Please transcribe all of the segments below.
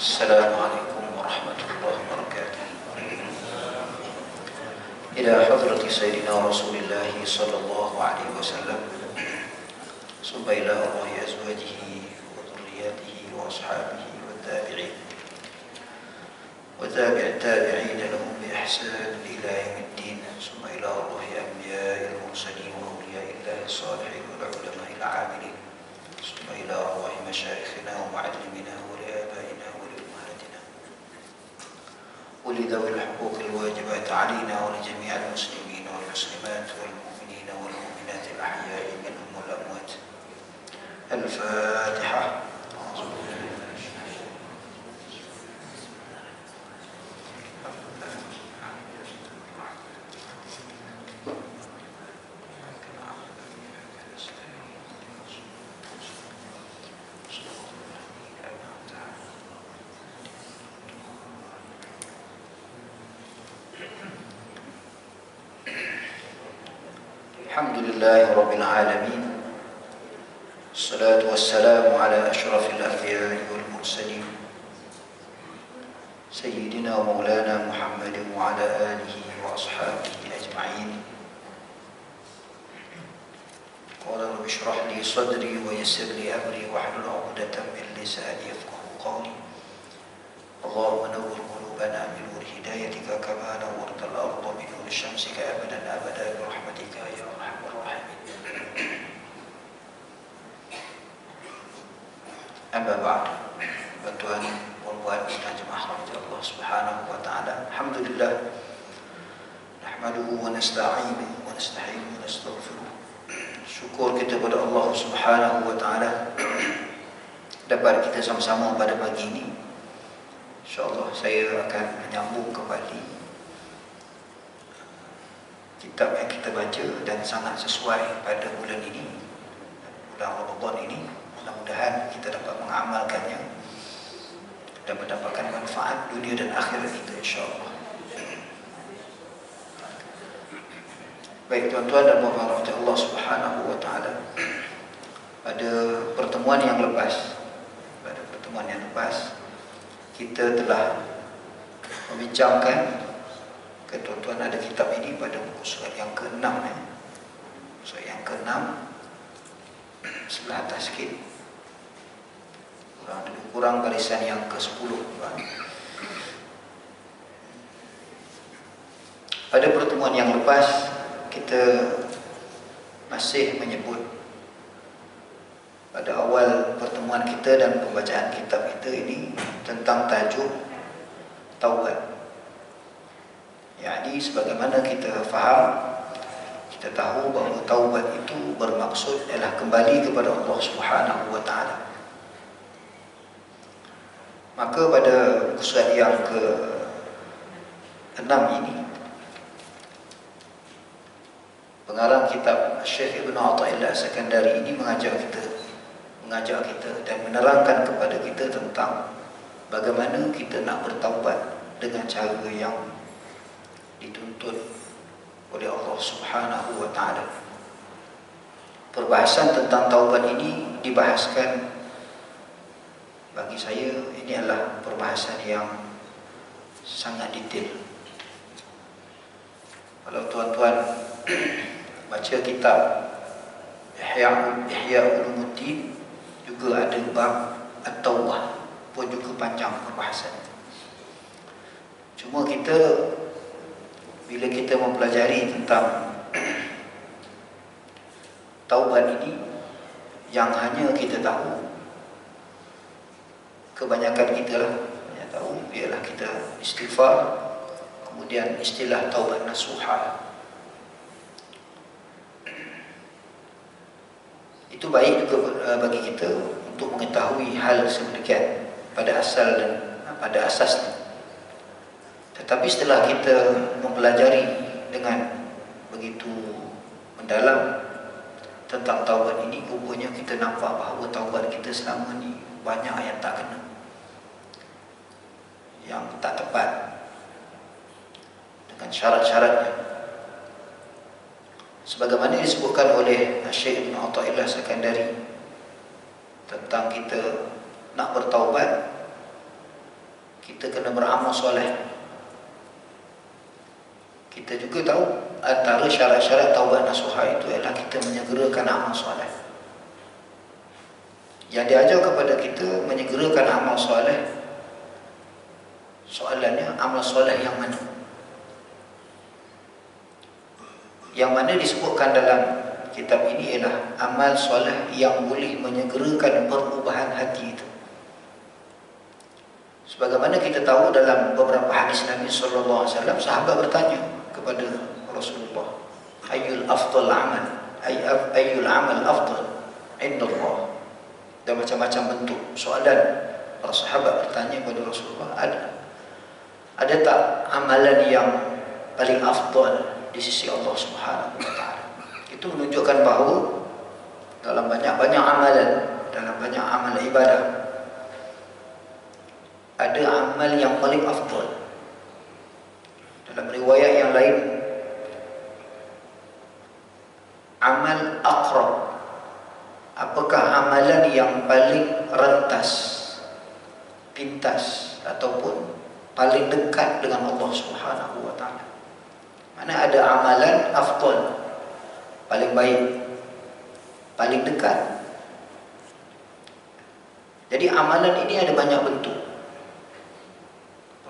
السلام عليكم ورحمة الله وبركاته. إلى حضرة سيدنا رسول الله صلى الله عليه وسلم، ثم إلى أرواح أزواجه وذرياته وأصحابه والتابعين وتابع التابعين لهم بإحسان إلى يوم الدين، ثم إلى أرواح أنبياء المرسلين وأولياء الله الصالحين والعلماء العاملين، ثم إلى أرواح مشايخنا ومعلمنا ولآبائنا ولأمهاتنا ولذوي الحقوق الواجبات علينا ولجميع المسلمين والمسلمات والمؤمنين والمؤمنات الأحياء منهم والأموات. الفاتحة. Alhamdulillahi Rabbil Alamin. Assalatu wassalamu ala ashrafil anbiya'i wal mursalin Sayyidina wa maulana Muhammadin wa ala alihi wa ashabihi ajma'in. Qala rabbi shrah li sadri wa yassir li amri wahlul 'uqdatam min lisani yafqahu qawli. Allahumma nawwir qulubana bi nur hidayatika kama nawwarta al-ardha bi nur syamsika abadan abada bi rahmatika ya arhamar rahimin. Amma ba'd. Bantuan pembuat jemaah rahmat Allah Subhanahu wa taala. Alhamdulillah. Nahmaduhu wa nasta'inuhu wa nasta'inuhu wa nastaghfiruh. Syukur kita kepada Allah Subhanahu wa taala dapat kita sama-sama pada pagi ini. InsyaAllah saya akan menyambung kembali kitab yang kita baca dan sangat sesuai pada bulan ini, bulan Ramadan ini. Mudah-mudahan kita dapat mengamalkannya dan mendapatkan manfaat dunia dan akhirat kita insyaAllah. Baik tuan-tuan dan puan-puan Allah Subhanahu wa taala, pada pertemuan yang lepas kita telah membincangkan ke tuan-tuan ada kitab ini pada buku surat yang ke-6 surat yang ke-6 sebelah atas sikit, kurang barisan yang ke-10. Pada pertemuan yang lepas kita masih menyebut pada awal pertemuan kita dan pembacaan kitab kita ini tentang tajuk taubat. Jadi sebagaimana kita faham, kita tahu bahawa taubat itu bermaksud adalah kembali kepada Allah Subhanahu wa taala. Maka pada surat yang ke-6 ini pengarang kitab Syekh Ibn Athaillah As-Sakandari ini mengajak kita dan menerangkan kepada kita tentang bagaimana kita nak bertaubat dengan cara yang dituntut oleh Allah Subhanahu wa taala. Perbahasan tentang taubat ini dibahaskan, bagi saya ini adalah perbahasan yang sangat detail. Kalau tuan-tuan baca kitab Ihya Ulumuddin, juga ada bab At-Taubah pun juga panjang perbahasan. Cuma bila kita mempelajari tentang taubat ini, yang hanya kita tahu, kebanyakan kita lah yang tahu ialah kita istighfar, kemudian istilah taubat nasuha. Itu baik juga bagi kita untuk mengetahui hal sedemikian pada asasnya. Tetapi setelah kita mempelajari dengan begitu mendalam tentang taubat ini, rupanya kita nampak bahawa taubat kita selama ni banyak yang tak kena, yang tak tepat dengan syarat-syaratnya. Sebagaimana disebutkan oleh Syekh Ibn Athaillah As-Sakandari tentang kita nak bertaubat, kita kena beramal soleh. Kita juga tahu antara syarat-syarat taubat nasuha itu ialah kita menyegerakan amal soleh. Yang diajar kepada kita menyegerakan amal soleh, soalannya amal soleh yang mana? Yang mana disebutkan dalam kitab ini ialah amal soleh yang boleh menyegerakan perubahan hati itu. Sebagaimana kita tahu dalam beberapa hadis Nabi SAW, sahabat bertanya kepada Rasulullah, ayyul afdal amal, ayyul amal afdal indallah. Dan macam-macam bentuk soalan para sahabat bertanya kepada Rasulullah, ada tak amalan yang paling afdal di sisi Allah Subhanahu wa taala? Itu menunjukkan bahawa dalam banyak-banyak amalan, dalam banyak amal ibadah, ada amal yang paling afdal. Dalam riwayat yang lain, amal aqrab. Apakah amalan yang paling rentas, pintas, ataupun paling dekat dengan Allah Subhanahu wa taala? Mana ada amalan afdal, paling baik, paling dekat. Jadi amalan ini ada banyak bentuk.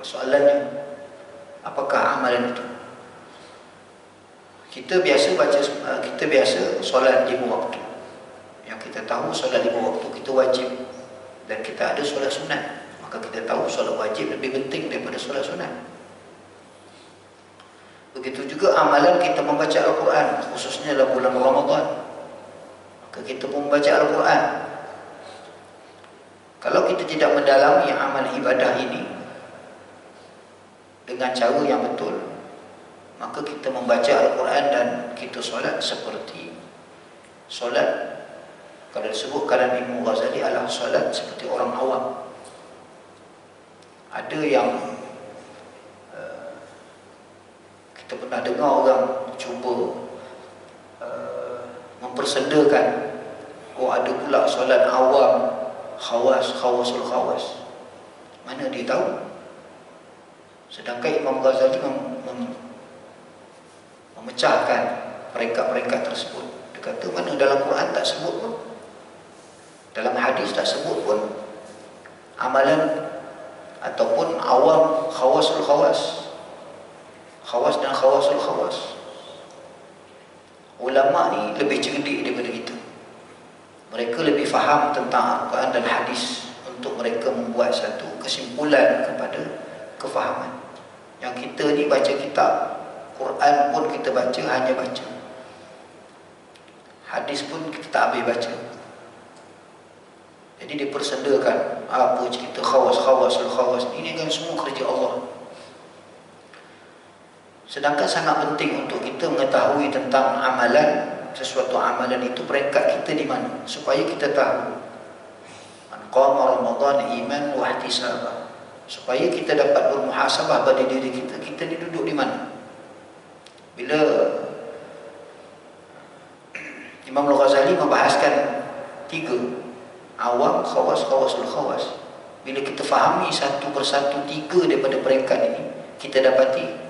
Soalannya, apakah amalan itu? Kita biasa solat 5 waktu. Yang kita tahu solat 5 waktu kita wajib, dan kita ada solat sunat. Maka kita tahu solat wajib lebih penting daripada solat sunat. Begitu juga amalan kita membaca Al-Quran, khususnya dalam bulan Ramadan. Maka kita pun membaca Al-Quran. Kalau kita tidak mendalami amal ibadah ini dengan cara yang betul, maka kita membaca Al-Quran dan kita solat seperti solat, kalau disebut kalam Imam Ghazali, adalah solat seperti orang awam. Ada yang kita pernah dengar orang cuba mempersendakan, ada pula solat awam, khawasul khawas. Mana dia tahu? Sedangkan Imam Ghazali memecahkan peringkat-peringkat tersebut. Dia kata mana dalam Quran tak sebut pun, dalam hadis tak sebut pun amalan ataupun awam khawasul khawas, khawas dan khawasul khawas. Ulama ni lebih cerdik daripada kita. Mereka lebih faham tentang Al-Quran dan hadis untuk mereka membuat satu kesimpulan kepada kefahaman. Yang kita ni baca kitab, Quran pun kita baca, hanya baca. Hadis pun kita tak habis baca. Jadi dipersendakan apa cerita khawasul khawas, ini kan semua kerja Allah. Sedangkan sangat penting untuk kita mengetahui tentang amalan, sesuatu amalan itu peringkat kita di mana, supaya kita tahu man qama Ramadan iman wa ihtisaba, supaya kita dapat bermuhasabah pada diri kita, kita ni duduk di mana. Bila Imam Al-Ghazali membahaskan 3, awam, khawas, khawasul khawas. Bila kita fahami satu persatu 3 daripada peringkat ini, kita dapati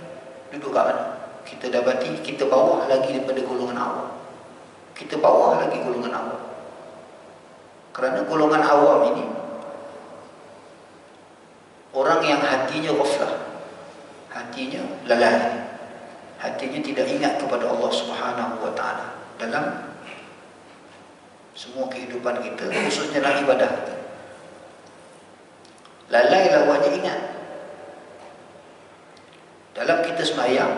duduk kat mana. Kita dapati kita bawah lagi daripada golongan awam. Kita bawah lagi golongan awam. Kerana golongan awam ini orang yang hatinya ghaflah, hatinya lalai, hatinya tidak ingat kepada Allah Subhanahu wa taala dalam semua kehidupan kita, khususnya dalam ibadah kita. Lalai lawannya ingat. Dalam kita sembahyang,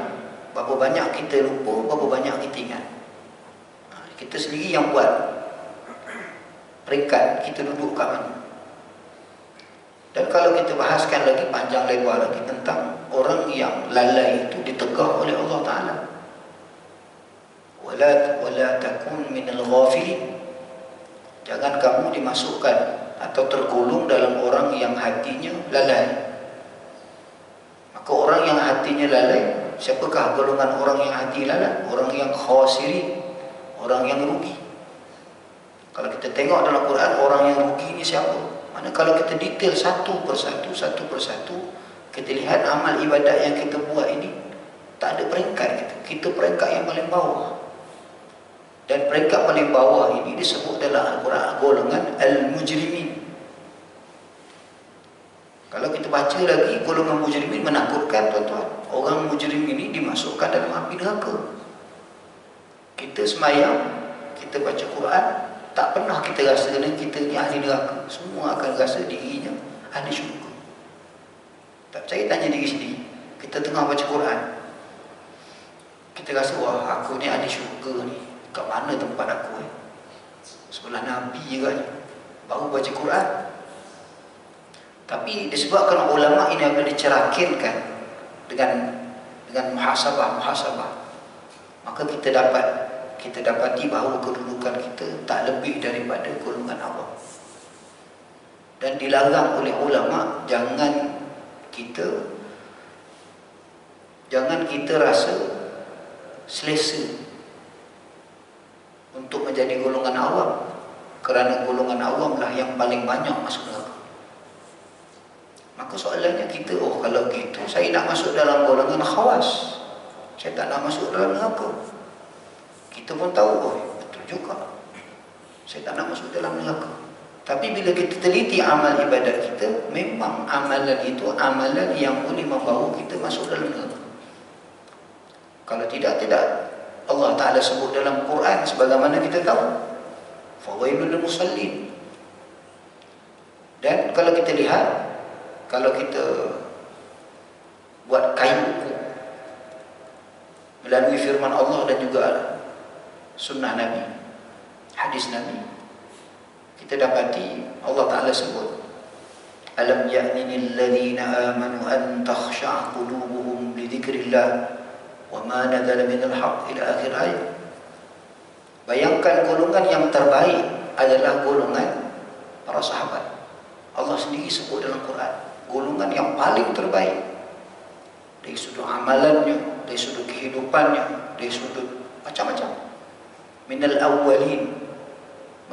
berapa banyak kita lupa, berapa banyak kita ingat. Kita sendiri yang buat peringkat kita duduk kat mana. Dan kalau kita bahaskan lagi panjang lebar lagi tentang orang yang lalai itu ditegah oleh Allah Ta'ala. Wala takun minal ghafilin. Jangan kamu dimasukkan atau tergolong dalam orang yang hatinya lalai. Maka orang yang hatinya lalai, siapakah golongan orang yang hati lalai? Orang yang khawasirin, orang yang rugi. Kalau kita tengok dalam Quran, orang yang rugi ini siapa? Mana kalau kita detail satu persatu, kita lihat amal ibadat yang kita buat ini tak ada peringkat kita. Kita peringkat yang paling bawah. Dan peringkat paling bawah ini disebut dalam Al-Quran golongan Al-Mujrimin. Kalau kita baca lagi, golongan Mujrimin menakutkan, tuan-tuan. Orang Mujrim ini dimasukkan dalam api neraka. Kita semayang, kita baca Quran, tak pernah kita rasa kita ni ahli neraka. Semua akan rasa dirinya ahli syurga. Tak percaya, tanya diri sendiri. Kita tengah baca Quran, kita rasa, wah, aku ni ahli syurga ni. Kat mana tempat aku? Sebelah Nabi juga ni. Baru baca Quran. Tapi disebabkan ulama ini akan dicerakinkan dengan muhasabah, maka kita dapati bahawa kedudukan kita tak lebih daripada golongan awam. Dan dilarang oleh ulama, jangan kita rasa selesa untuk menjadi golongan awam, kerana golongan awam lah yang paling banyak masuk neraka. Maka soalannya kita, kalau gitu saya nak masuk dalam golongan khawas, saya tak nak masuk dalam neraka. Kita pun tahu, betul juga, saya tak nak masuk dalam neraka. Tapi bila kita teliti amal ibadat kita, memang amalan itu amalan yang boleh membawa kita masuk dalam neraka. Kalau tidak Allah Ta'ala sebut dalam Quran sebagaimana kita tahu, fawailul lil musallin. Dan kalau kita lihat, kalau kita buat kayu ukur melalui firman Allah dan juga sunnah Nabi, hadis Nabi, kita dapati Allah Ta'ala sebut, alam ya'nini alladhina amanu an takhsha'a qulubuhum li dhikrillah wa ma nazala minal haqq, ila akhir ayat. Bayangkan golongan yang terbaik adalah golongan para sahabat. Allah sendiri sebut dalam Quran, golongan yang paling terbaik dari sudut amalannya, dari sudut kehidupannya, dari sudut macam-macam. Minal awwalin,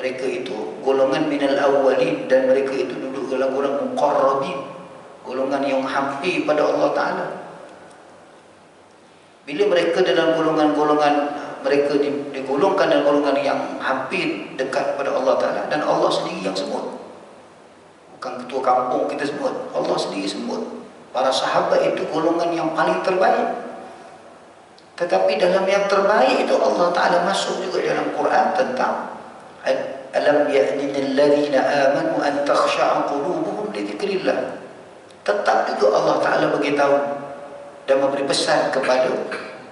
mereka itu golongan minal awwalin, dan mereka itu duduk dalam golongan muqarrabin, golongan yang hampir pada Allah Ta'ala. Bila mereka dalam golongan-golongan, mereka digolongkan dalam golongan yang hampir dekat pada Allah Ta'ala, dan Allah sendiri yang sebut, bukan ketua kampung kita sebut, Allah sendiri sebut para sahabat itu golongan yang paling terbaik. Tetapi dalam yang terbaik itu Allah Ta'ala masuk juga dalam Quran tentang alam ya'nil ladzina amanu an takhsha'a qulubuhum li dzikrillah. Tetap juga Allah Ta'ala beritahu dan memberi pesan kepada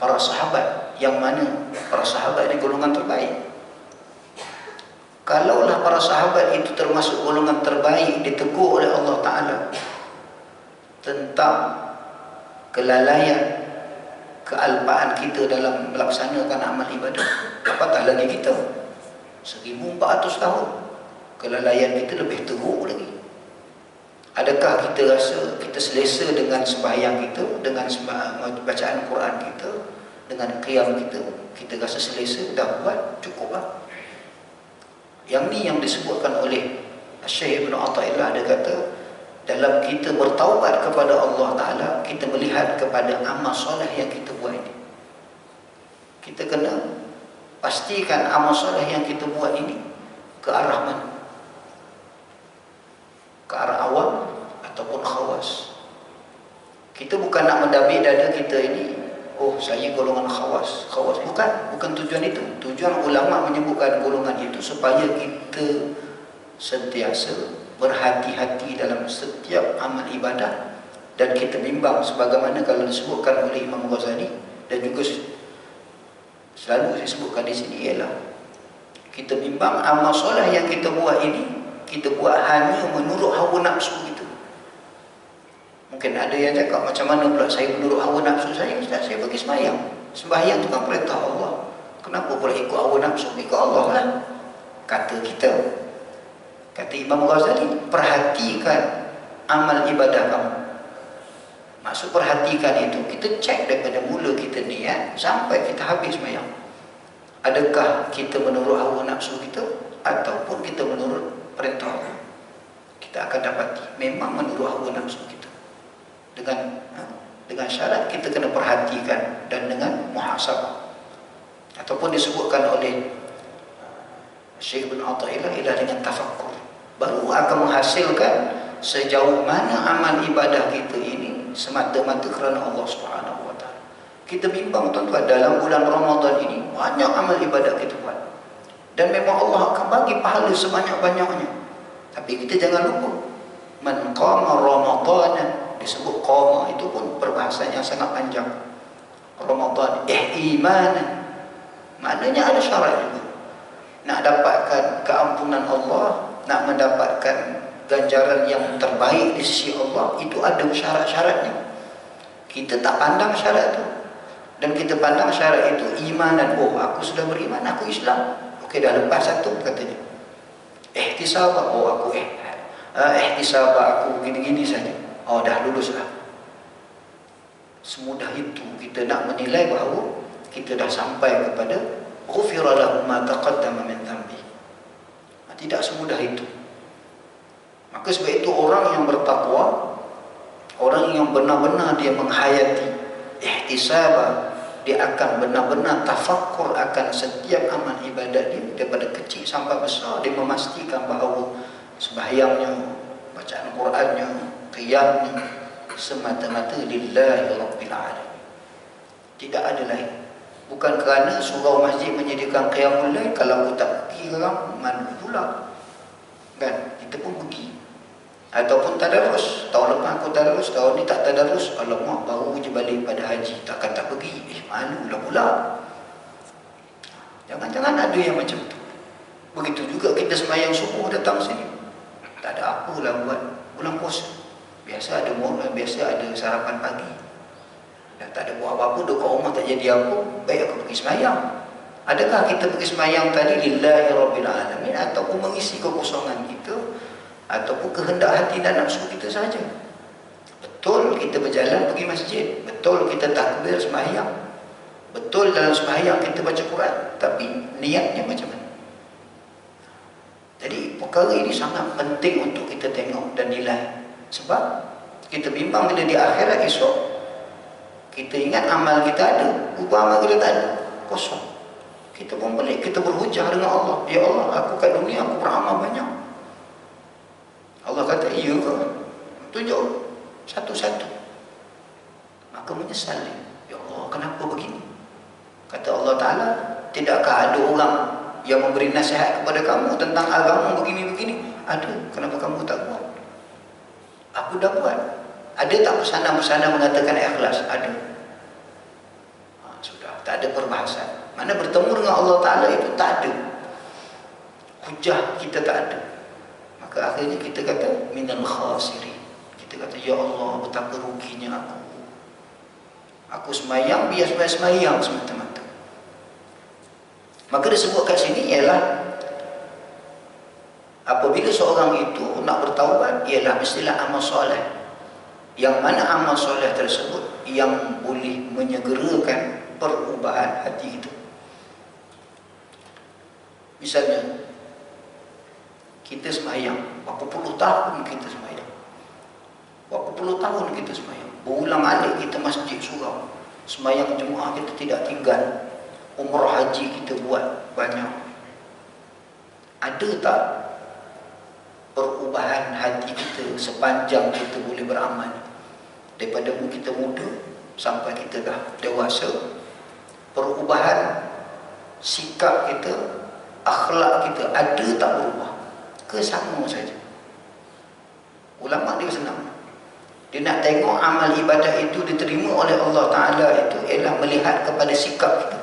para sahabat, yang mana para sahabat ini golongan terbaik. Kalaulah para sahabat itu termasuk golongan terbaik, ditegur oleh Allah Ta'ala tentang kelalaian, kealpaan kita dalam melaksanakan amal ibadah, apatah lagi kita 1400 tahun, kelalaian kita lebih teruk lagi. Adakah kita rasa kita selesa dengan sembahyang kita, dengan bacaan Quran kita, dengan qiyam kita? Kita rasa selesa, dah buat, cukup lah. Yang ni yang disebutkan oleh Syekh Ibn Athaillah, dia kata, dalam kita bertaubat kepada Allah Ta'ala, kita melihat kepada amal soleh yang kita buat ini. Kita kena pastikan amal soleh yang kita buat ini ke arah mana? Ke arah awam ataupun khawas. Kita bukan nak mendabik dada kita ini, saya golongan khawas. Bukan tujuan itu. Tujuan ulama menyebutkan golongan itu supaya kita sentiasa berhati-hati dalam setiap amal ibadah, dan kita bimbang sebagaimana kalau disebutkan oleh Imam Ghazali, dan juga selalu disebutkan di sini, ialah kita bimbang amal soleh yang kita buat ini, kita buat hanya menurut hawa nafsu kita. Mungkin ada yang cakap, macam mana pula saya menurut hawa nafsu saya? Ustaz, saya pergi sembahyang. Sembahyang itu kan perintah Allah. Kenapa pula ikut hawa nafsu? Ikut Allah lah, kata kita. Kata Imam Ghazali, perhatikan amal ibadah kamu. Maksud perhatikan itu, kita cek daripada mula kita niat sampai kita habis sembahyang. Adakah kita menurut hawa nafsu kita ataupun kita menurut perintah Allah? kita akan dapati memang menurut hawa nafsu kita. Dengan syarat kita kena perhatikan dan dengan muhasabah. Ataupun disebutkan oleh Syekh bin Athaillah ialah dengan tafakkur. Baru akan menghasilkan sejauh mana amal ibadah kita ini semata-mata kerana Allah Subhanahu wa taala. Kita bimbang tuan-tuan, dalam bulan Ramadan ini banyak amal ibadah kita buat. Dan memang Allah akan bagi pahala sebanyak-banyaknya. Tapi kita jangan lupa, man qama Ramadana, disebut qama itu pun perbahasan yang sangat panjang. Ramadan imanan, maknanya ada syarat juga. Nak dapatkan keampunan Allah, nak mendapatkan ganjaran yang terbaik di sisi Allah, itu ada syarat-syaratnya. Kita tak pandang syarat itu, dan kita pandang syarat itu imanan. Oh, aku sudah beriman, aku Islam. Okey, dah lepas satu katanya. Ihtisabah, oh aku ihtisabah aku gini-gini saja. Oh, dah lulus lah. Semudah itu kita nak menilai bahawa kita dah sampai kepada ghufira lahu ma taqaddama min dhanbi. Tidak semudah itu. Maka sebab itu orang yang bertakwa, orang yang benar-benar dia menghayati ihtisabah, dia akan benar-benar tafakkur akan setiap amal ibadat dia daripada kecil sampai besar. Dia memastikan bahawa sembahyangnya, bacaan Qurannya, qiyamnya semata-mata lillahi rabbil alamin. Tidak ada lain. Bukan kerana surau masjid menyediakan qiyamul lail, kalau aku tak pergi orang mana pula. Kan? Kita pun pergi. Ataupun tadarus. Tahun lepas aku tadarus, tahun ni tak tadarus. Alamak, baru je balik pada haji, takkan tak pergi. Malulah pula. Jangan-jangan ada yang macam tu. Begitu juga kita sembahyang subuh datang sini, tak ada apalah buat. Bulan puasa biasa ada biasa ada sarapan pagi. Dan tak ada buat apa-apa, duduk kat rumah tak jadi apa, baik aku pergi sembahyang. Adakah kita pergi sembahyang tadi lillahi rabbil alamin, ataupun mengisi kekosongan kita, ataupun kehendak hati dan nafsu kita saja? Betul kita berjalan pergi masjid, betul kita takbir sembahyang, betul dalam sembahyang kita baca Quran, tapi niatnya macam mana? Jadi perkara ini sangat penting untuk kita tengok dan nilai. Sebab kita bimbang bila di akhirat esok, kita ingat amal kita ada, rupa amal kita tak ada, kosong. Kita pun balik, kita berhujah dengan Allah. Ya Allah, aku kat dunia aku beramal banyak. Allah kata, iya ke? Tunjuk satu-satu. Maka menyesal dia. Ya Allah, kenapa begini? Kata Allah Ta'ala, tidakkah ada orang yang memberi nasihat kepada kamu tentang agama begini-begini? Ada, kenapa kamu tak buat? Aku dah buat. Ada tak pesanan-pesanan mengatakan ikhlas? Ada. Sudah, tak ada perbahasan. Mana bertemu dengan Allah Ta'ala itu tak ada. Hujah kita tak ada. Maka akhirnya kita kata minal khasirin. Kita kata, ya Allah, betapa ruginya aku. Aku semayang, biar semayang semata-mata. Maka disebut kat sini ialah apabila seorang itu nak bertaubat, ialah mestilah amal soleh. Yang mana amal soleh tersebut yang boleh menyegerakan perubahan hati kita. Misalnya kita sembahyang, berapa puluh tahun kita sembahyang, berapa puluh tahun kita sembahyang, berulang-alik kita masjid surau, sembahyang jemaah kita tidak tinggal, umrah haji kita buat banyak. Ada tak perubahan hati kita sepanjang kita boleh beramal, daripada kita muda sampai kita dah dewasa? Perubahan sikap kita, akhlak kita ada tak berubah? Ke sama saja? Ulama dia senang, dia nak tengok amal ibadah itu diterima oleh Allah Ta'ala itu ialah melihat kepada sikap kita.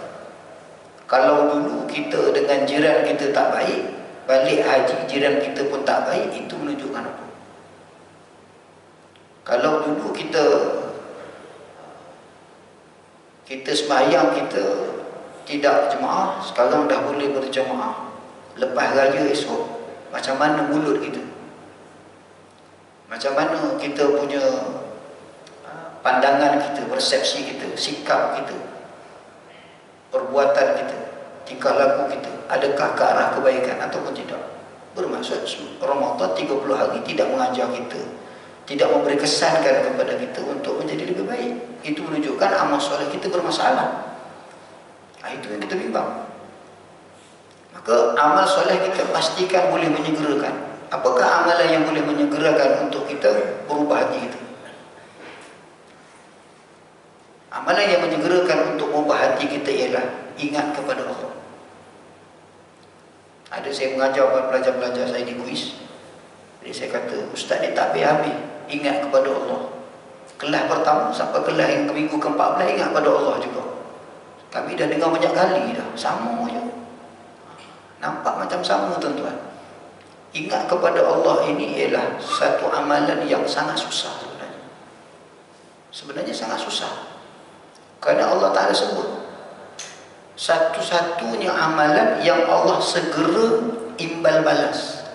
Kalau dulu kita dengan jiran kita tak baik, balik haji jiran kita pun tak baik, itu menunjukkan apa? Kalau dulu kita sembahyang kita tidak jemaah, sekarang dah boleh berjemaah, lepas raya esok macam mana mulut kita, macam mana kita punya pandangan kita, persepsi kita, sikap kita, perbuatan kita, tingkah laku kita, adakah ke arah kebaikan ataupun tidak? Bermaksud Ramadan 30 hari tidak mengajar kita, tidak memberi kesankan kepada kita untuk menjadi lebih baik. Itu menunjukkan amal soleh kita bermasalah. Itu yang kita bimbang. Maka amal soleh kita pastikan boleh menyegerakan. Apakah amalan yang boleh menyegerakan untuk kita berubah hati kita? Amalan yang menyegerakan untuk berubah hati kita ialah ingat kepada Allah. Ada saya mengajar kepada pelajar-pelajar saya di kuis. Jadi saya kata, ustaz ni tak habis-habis ingat kepada Allah. Kelas pertama sampai kelas yang minggu ke-14 ingat kepada Allah juga. Kami dah dengar banyak kali dah, sama je. Nampak macam sama tuan-tuan. Ingat kepada Allah ini ialah satu amalan yang sangat susah sebenarnya. Sebenarnya sangat susah. Kerana Allah Ta'ala sebut satu-satunya amalan yang Allah segera imbal balas.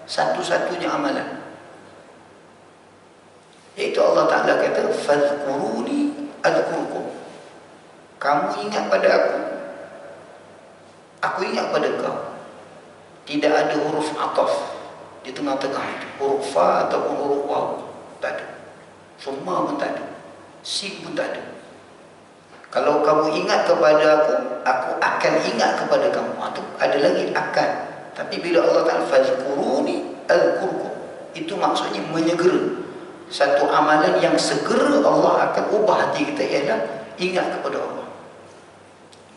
Satu-satunya amalan. Iaitu Allah Ta'ala kata, fadhkuruni adhkurkum. Kamu ingat pada aku ingat pada kau. Tidak ada huruf ataf di tengah-tengah itu. Huruf fa ataupun huruf waw. Tak ada. Summa pun tak ada. Sin pun tak ada. Kalau kamu ingat kepada aku akan ingat kepada kamu. Itu ada lagi akan. Tapi bila Allah Ta'ala fazkuruni azkurkum, itu maksudnya menyegera. Satu amalan yang segera Allah akan ubah hati kita ialah ingat kepada Allah.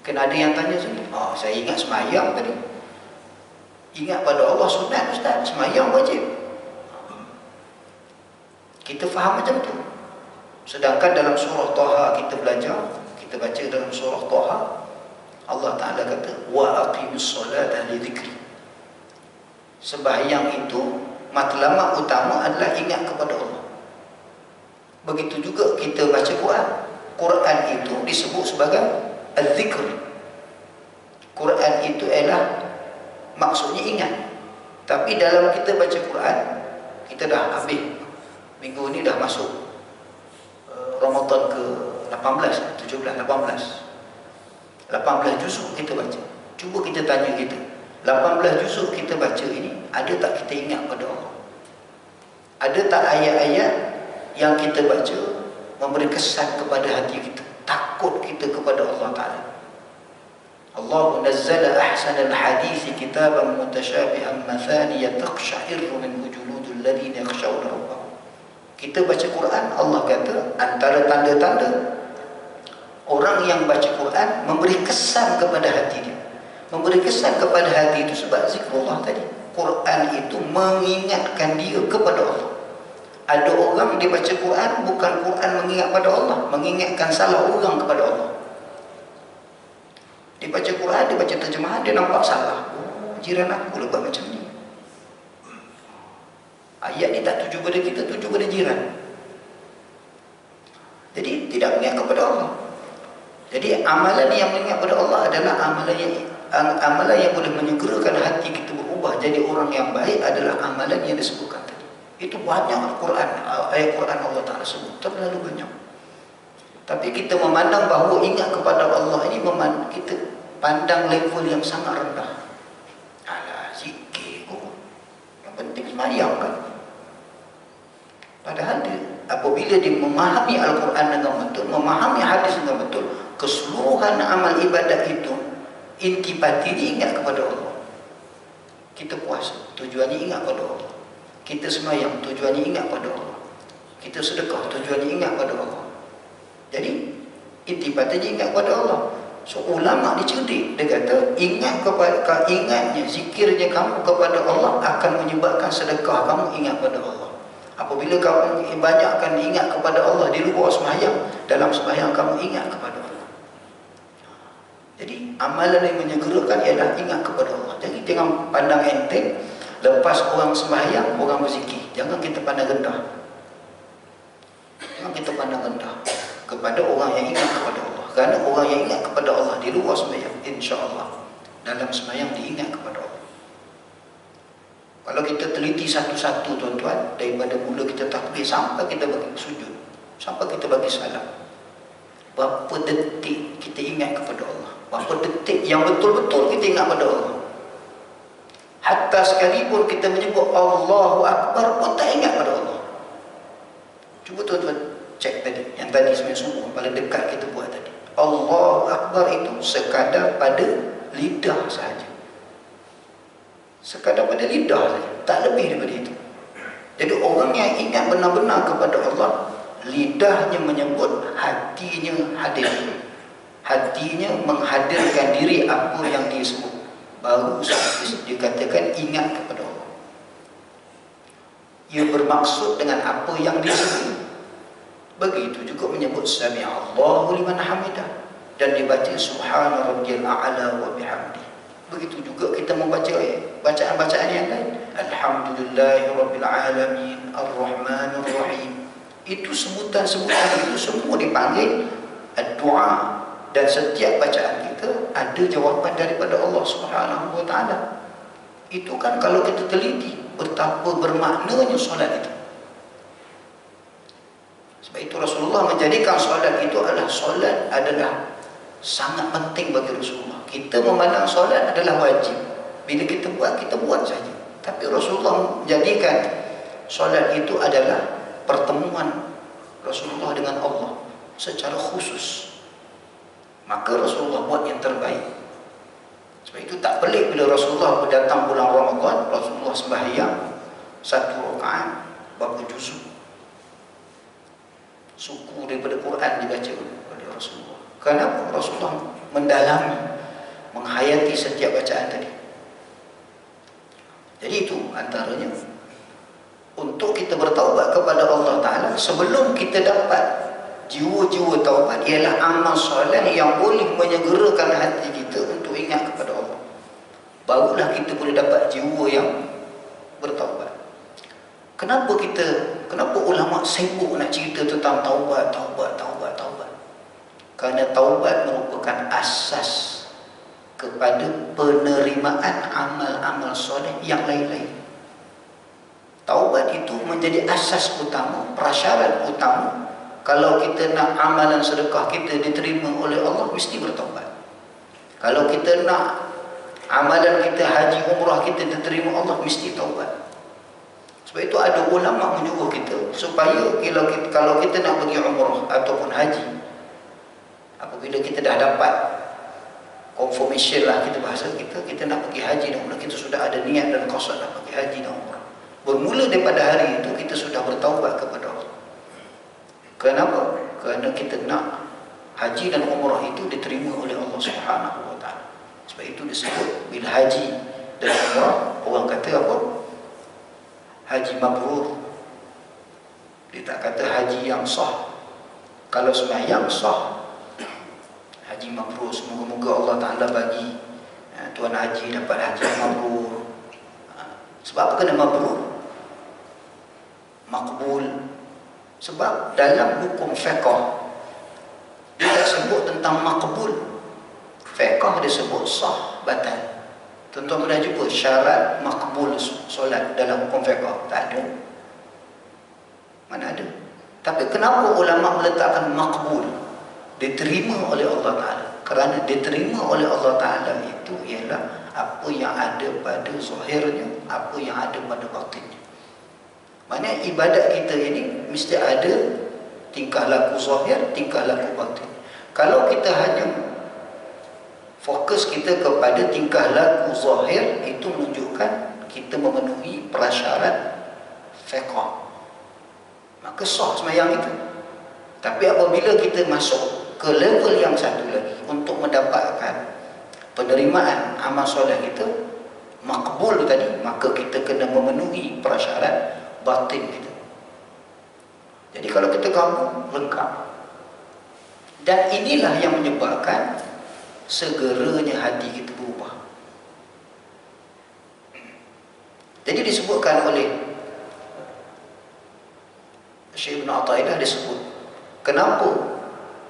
Kena ada yang tanya sini, saya ingat semayang tadi. Ingat pada Allah sunat ustaz, semayang wajib. Kita faham macam tu. Sedangkan dalam surah Taha kita belajar, kita baca dalam surah Taha, Allah Ta'ala kata, wa aqimus solata li dhikri. Sembahyang itu matlamat utama adalah ingat kepada Allah. Begitu juga kita baca Quran. Quran itu disebut sebagai al-zikr. Quran itu ialah maksudnya ingat. Tapi dalam kita baca Quran, kita dah habis. Minggu ni dah masuk Ramadan ke 18, 17, 18 juzuk kita baca. Cuba kita tanya kita, 18 juzuk kita baca ini, ada tak kita ingat pada Allah? Ada tak ayat-ayat yang kita baca memberi kesan kepada hati kita, takut kita kepada Allah Ta'ala? Allah nazzala ahsanal hadisi kitaban mutasyabihan mathaniya taqsha'irru minhu juludul ladhina yakhshawna rabbahum. Kita baca Quran, Allah kata antara tanda-tanda orang yang baca Quran memberi kesan kepada hati dia. Memberi kesan kepada hati itu sebab zikrullah tadi. Quran itu mengingatkan dia kepada Allah. Ada orang dia baca Quran, bukan Quran mengingat pada Allah, mengingatkan salah orang kepada Allah. Dia baca Quran, dia baca terjemahan, dia nampak salah. Jiran aku boleh buat macam ni. Ayat ni tak tuju pada kita, tuju pada jiran. Jadi tidak mengingat kepada Allah. Jadi amalan yang mengingat kepada Allah adalah amalan yang boleh menyegerakan hati kita berubah jadi orang yang baik, adalah amalan yang disebutkan tadi. Itu banyak Quran, ayat Quran Allah Ta'ala sebut, terlalu banyak. Tapi kita memandang bahawa ingat kepada Allah ini kita pandang level yang sangat rendah. Alah, zikir kot, yang penting semayang kan. Padahal apabila dia memahami Al-Quran dengan betul, memahami hadis dengan betul, keseluruhan amal ibadat itu intipati dia ingat kepada Allah. Kita puasa, tujuannya ingat pada Allah. Kita semayang, tujuannya ingat pada Allah. Kita sedekah, tujuannya ingat pada Allah. Jadi intipatinya ingat kepada Allah. So ulama ni cerdik, dia kata ingatnya, zikirnya kamu kepada Allah akan menyebabkan sedekah kamu ingat pada Allah. Apabila kamu banyakkan ingat kepada Allah di luar sembahyang, dalam sembahyang kamu ingat kepada Allah. Jadi amalan yang menyegerakan ialah ingat kepada Allah. Jadi jangan pandang enteng, lepas orang sembahyang, orang berzikir. Jangan kita pandang rendah. Jangan kita pandang rendah kepada orang yang ingat kepada Allah. Kerana orang yang ingat kepada Allah di luar sembahyang, insya-Allah dalam sembahyang diingat kepada Allah. Kalau kita teliti satu-satu tuan-tuan, daripada mula kita takbir sampai kita bagi sujud, sampai kita bagi salam, berapa detik kita ingat kepada Allah, berapa detik yang betul-betul kita ingat kepada Allah. Hatta sekalipun kita menyebut Allahu Akbar pun tak ingat pada Allah. Cuba tuan-tuan cek tadi, yang tadi sebenarnya semua paling dekat kita buat tadi. Allahu Akbar itu sekadar pada lidah sahaja. Sekadar pada lidah saja, tak lebih daripada itu. Jadi orang yang ingat benar-benar kepada Allah, lidahnya menyebut, hatinya hadir. Hatinya menghadirkan diri apa yang dia sebut, baru dikatakan ingat kepada Allah. Ia bermaksud dengan apa yang dia sebut. Begitu juga menyebut Sami'allahu liman hamidah, dan dibaca Subhana rabbiyal a'la wa bihamdi. Begitu juga kita membaca bacaan-bacaan yang lain. Alhamdulillahi rabbil alamin, ar-rahmanir rahim. Itu sebutan-sebutan itu semua dipanggil doa, dan setiap bacaan kita ada jawapan daripada Allah Subhanahu wa taala. Itu kan kalau kita teliti betapa bermaknanya solat itu. Sebab itu Rasulullah menjadikan solat itu adalah sangat penting bagi Rasulullah. Kita memandang solat adalah wajib. Bila kita buat saja. Tapi Rasulullah menjadikan solat itu adalah pertemuan Rasulullah dengan Allah secara khusus. Maka Rasulullah buat yang terbaik. Sebab itu tak pelik bila Rasulullah datang bulan Ramadan, Rasulullah sembahyang 1 rakaat berapa juzuk. Suku daripada Quran dibaca oleh Rasulullah. Kenapa? Rasulullah mendalami, menghayati setiap bacaan tadi. Jadi itu antaranya untuk kita bertaubat kepada Allah Ta'ala. Sebelum kita dapat jiwa-jiwa taubat, ialah amal soleh yang boleh menyegerakan hati kita untuk ingat kepada Allah. Barulah kita boleh dapat jiwa yang bertaubat. Kenapa ulama sibuk nak cerita tentang taubat? Kerana taubat merupakan asas kepada penerimaan amal-amal soleh yang lain-lain. Taubat itu menjadi asas utama, prasyarat utama. Kalau kita nak amalan sedekah kita diterima oleh Allah, mesti bertaubat. Kalau kita nak amalan kita, haji umrah kita diterima Allah, mesti taubat. Sebab itu ada ulama menyuruh kita supaya kalau kita nak pergi umrah ataupun haji, apabila kita dah dapat confirmation lah, kita bahasa kita nak pergi haji dan umrah, kita sudah ada niat dan qasad nak pergi haji dan umrah, bermula daripada hari itu kita sudah bertaubat kepada Allah. Kenapa? Kerana kita nak haji dan umrah itu diterima oleh Allah Subhanahu wa taala. Sebab itu disebut bila haji dan umrah, orang kata apa? Haji mabrur. Dia tak kata haji yang sah. Kalau sembahyang sah, haji mabrur. Semoga-moga Allah Ta'ala bagi tuan haji dapat haji mabrur. Sebab apa kena mabrur? Makbul. Sebab dalam hukum fiqh dia tak sebut tentang makbul. Fiqh dia sebut sah, batal. Tuan-tuan pernah jumpa syarat makbul solat dalam hukum fiqh? Tak ada. Mana ada? Tapi kenapa ulama meletakkan makbul, diterima oleh Allah Ta'ala? Kerana diterima oleh Allah Ta'ala itu ialah apa yang ada pada zahirnya, apa yang ada pada batinnya. Maksudnya ibadat kita ini mesti ada tingkah laku zahir, tingkah laku batin. Kalau kita hanya fokus kita kepada tingkah laku zahir, itu menunjukkan kita memenuhi prasyarat fiqh, maka sah sembahyang itu. Tapi apabila kita masuk ke level yang satu lagi untuk mendapatkan penerimaan amal soleh kita, makbul tadi, maka kita kena memenuhi prasyarat batin kita. Jadi kalau kita gabung, lengkap. Dan inilah yang menyebabkan segeranya hati kita berubah. Jadi disebutkan oleh Syekh Ibn Athaillah, disebut kenapa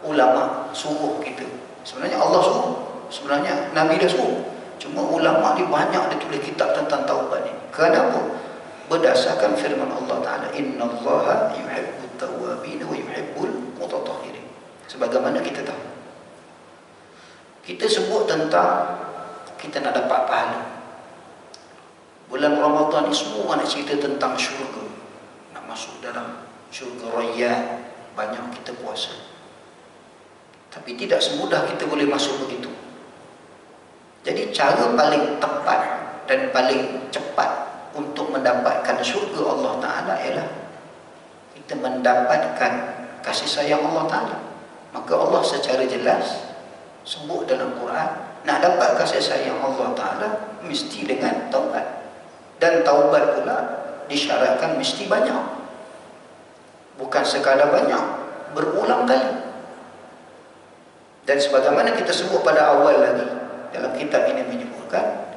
ulama suruh kita. Sebenarnya Allah suruh, sebenarnya Nabi dah suruh. Cuma ulama ni banyak dia tulis kitab tentang taubat ni. Kenapa? Berdasarkan firman Allah Ta'ala, innallaha yuhibbut tawwabin wa yuhibbul mutatahhirin. Sebagaimana kita tahu, kita sebut tentang kita nak dapat pahala. Bulan Ramadan ni semua nak cerita tentang syurga, nak masuk dalam syurga Rayyan. Banyak kita puasa, tapi tidak semudah kita boleh masuk begitu. Jadi cara paling tepat dan paling cepat untuk mendapatkan syurga Allah Ta'ala ialah kita mendapatkan kasih sayang Allah Ta'ala. Maka Allah secara jelas sebut dalam Quran, nak dapat kasih sayang Allah Ta'ala mesti dengan taubat. Dan taubat pula disyaratkan mesti banyak, bukan sekadar banyak, berulang kali. Dan sebagaimana kita sebut pada awal lagi, dalam kitab ini menyebutkan,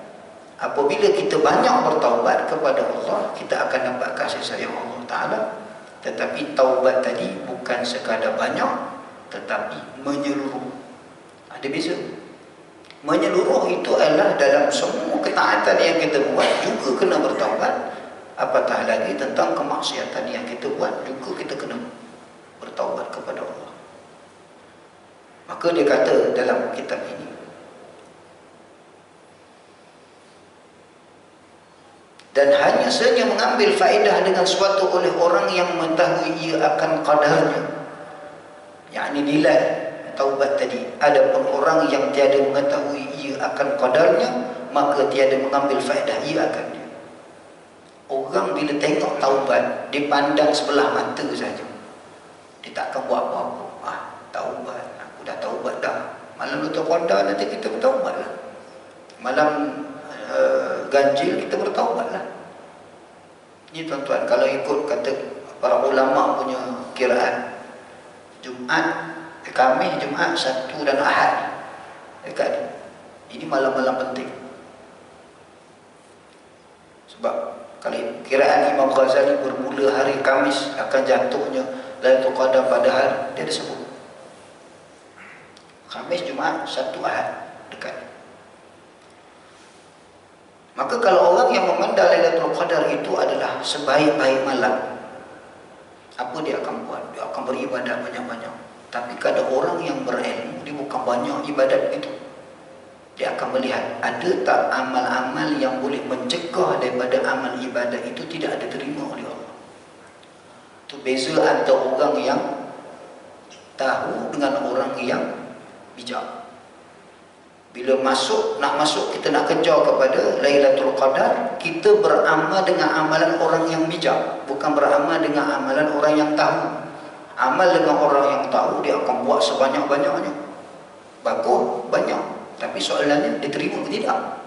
apabila kita banyak bertaubat kepada Allah, kita akan dapat kasih sayang Allah Ta'ala. Tetapi taubat tadi bukan sekadar banyak, tetapi menyeluruh. Ada beza. Menyeluruh itu adalah dalam semua ketaatan yang kita buat juga kena bertaubat. Apatah lagi tentang kemaksiatan yang kita buat juga kita kena bertaubat kepada Allah. Maka dia kata dalam kitab ini, dan hanya saja mengambil faedah dengan suatu oleh orang yang mengetahui ia akan qadarnya, yakni nilai taubat tadi. Adapun orang yang tiada mengetahui ia akan qadarnya, maka tiada mengambil faedah ia akannya. Orang bila tengok taubat, dia pandang sebelah mata saja, dia takkan buat apa-apa. Taubat, aku dah taubat dah, malam Lailatul Qadar nanti kita bertaubat lah, malam ganjil kita bertaubat lah. Ini tuan-tuan, kalau ikut kata para ulama punya kiraan, Jumaat, Khamis, Jumaat, Sabtu dan Ahad dekat ini malam-malam penting. Sebab kalau kiraan Imam Ghazali bermula hari Khamis, akan jatuhnya Lailatul Qadar pada hari, dia ada sebut Khamis, Jumaat, Sabtu, Ahad dekat. Maka kalau orang yang memandang Lailatul Qadar itu adalah sebaik-baik malam, apa dia akan buat? Dia akan beribadat banyak-banyak. Tapi kalau orang yang berilmu, dia bukan banyak ibadat itu. Dia akan melihat ada tak amal-amal yang boleh mencegah daripada amal ibadat itu tidak ada terima oleh Allah. Itu beza antara orang yang tahu dengan orang yang bijak. Bila nak masuk kita nak kejar kepada Lailatul Qadar, kita beramal dengan amalan orang yang bijak, bukan beramal dengan amalan orang yang tahu. Amal dengan orang yang tahu, dia akan buat sebanyak-banyaknya, bagus, banyak, tapi soalannya diterima ke tidak.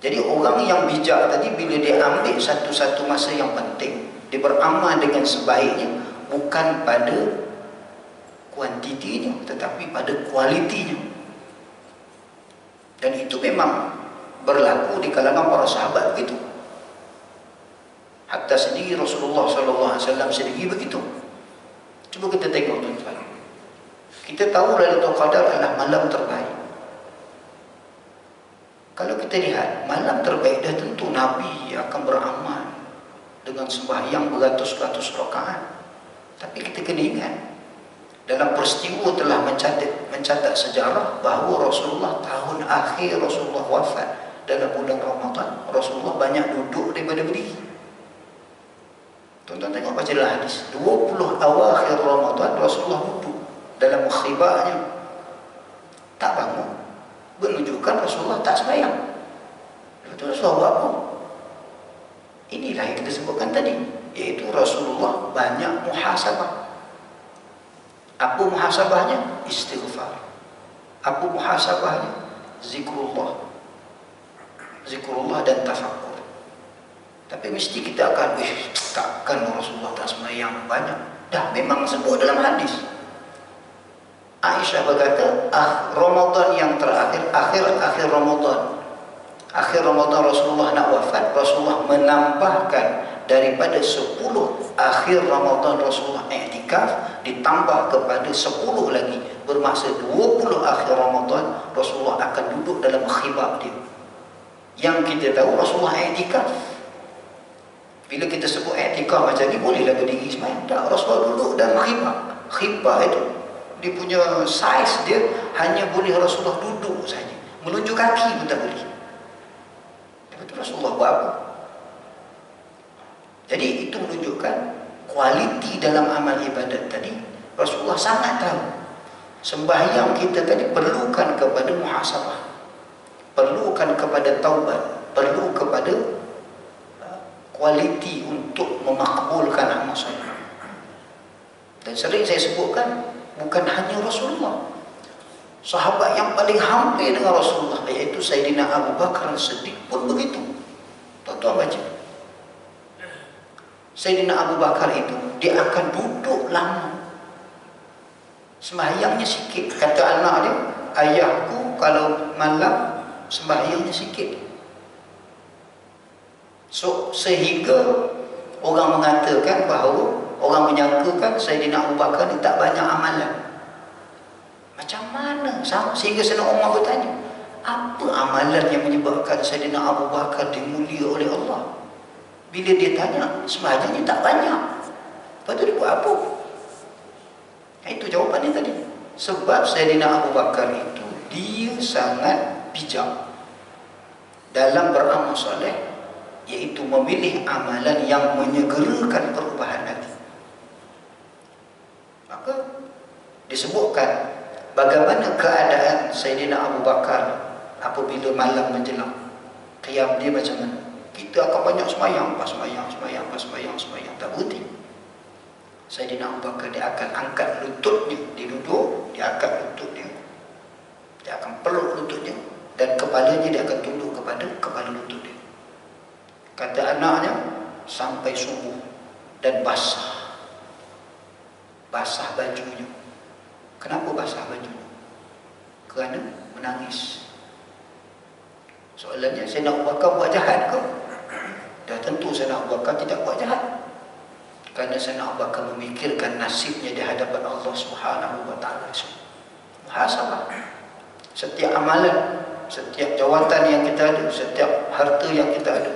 Jadi orang yang bijak tadi, bila dia ambil satu-satu masa yang penting, dia beramal dengan sebaiknya, bukan pada kuantitinya, tetapi pada kualitinya. Dan itu memang berlaku di kalangan para sahabat begitu. Hatta sendiri Rasulullah SAW sendiri begitu. Cuba kita tengok tuan-tuan. Kita tahu Lailatul Qadar adalah malam terbaik. Kalau kita lihat malam terbaik, dah tentu Nabi akan beramal dengan sembahyang beratus-ratus rakaat. Tapi kita kena ingat, dalam peristiwa telah mencatat sejarah bahawa Rasulullah tahun akhir Rasulullah wafat dalam bulan Ramadan, Rasulullah banyak duduk daripada berdiri. Tuan-tuan tengok, baca dalam hadis 20 awakhir Ramadan Rasulullah duduk dalam khibahnya, tak bangun, menunjukkan Rasulullah tak sembahyang. Betul, Rasulullah buat apa? Inilah yang kita sebutkan tadi, iaitu Rasulullah banyak muhasabah. Apa muhasabahnya? Istighfar. Apa muhasabahnya? Zikrullah dan tafakkur. Tapi mesti kita akan, takkan Rasulullah tak sembahyang banyak. Dah memang sebut dalam hadis. Aisyah berkata, Ramadan yang terakhir, akhir Ramadan Rasulullah nak wafat, Rasulullah menambahkan daripada 10 akhir Ramadan Rasulullah i'tikaf, ditambah kepada 10 lagi, bermaksud 20 akhir Ramadan Rasulullah akan duduk dalam khibab dia. Yang kita tahu Rasulullah i'tikaf. Bila kita sebut i'tikaf macam ni, bolehlah berdiri sembahyang? Tak, Rasulullah duduk dalam khibab. Khibab itu, dia punya saiz dia hanya boleh Rasulullah duduk saja. Melunjuk kaki pun tak boleh. Itu Rasulullah buat apa? Jadi itu menunjukkan kualiti dalam amal ibadat tadi. Rasulullah sangat tahu sembahyang kita tadi perlukan kepada muhasabah, perlukan kepada taubat, perlu kepada kualiti untuk memakbulkan amal soleh. Dan sering saya sebutkan, bukan hanya Rasulullah, sahabat yang paling hampir dengan Rasulullah, iaitu Sayyidina Abu Bakar As-Siddiq pun begitu. Tuan-tuan baca, Sayyidina Abu Bakar itu dia akan duduk lama, sembahyangnya sikit. Kata anak dia, ayahku kalau malam sembahyangnya sikit. So, sehingga orang mengatakan bahawa, orang menyangkakan Sayyidina Abu Bakar ni tak banyak amalan. Macam mana? Sehingga Sayyidina Umar bertanya, apa amalan yang menyebabkan Sayyidina Abu Bakar dimulia oleh Allah? Bila dia tanya, sembahyangnya tak banyak. Lepas tu dia buat apa? Itu jawapannya tadi. Sebab Sayyidina Abu Bakar itu, dia sangat bijak dalam beramal soleh, iaitu memilih amalan yang menyegerakan perubahan hati. Maka disebutkan bagaimana keadaan Sayyidina Abu Bakar apabila malam menjelang. Qiyam dia macam mana? Kita akan banyak semayang, semayang, tak berhenti. Sayyidina Abu Bakar dia akan angkat lututnya, dia duduk, dia angkat lutut dia, dia akan peluk lututnya, dan kepalanya dia akan tunduk kepada kepala lutut dia. Kata anaknya, sampai subuh, dan basah bajunya. Kenapa basah bajunya? Kerana menangis. Soalannya, Sayyidina Abu Bakar buat jahat ke? Dah tentu Sayyidina Abu Bakar tidak buat jahat, kerana Sayyidina Abu Bakar memikirkan nasibnya di hadapan Allah Subhanahu wa taala. Muhasabah. Setiap amalan, setiap jawatan yang kita ada, setiap harta yang kita ada,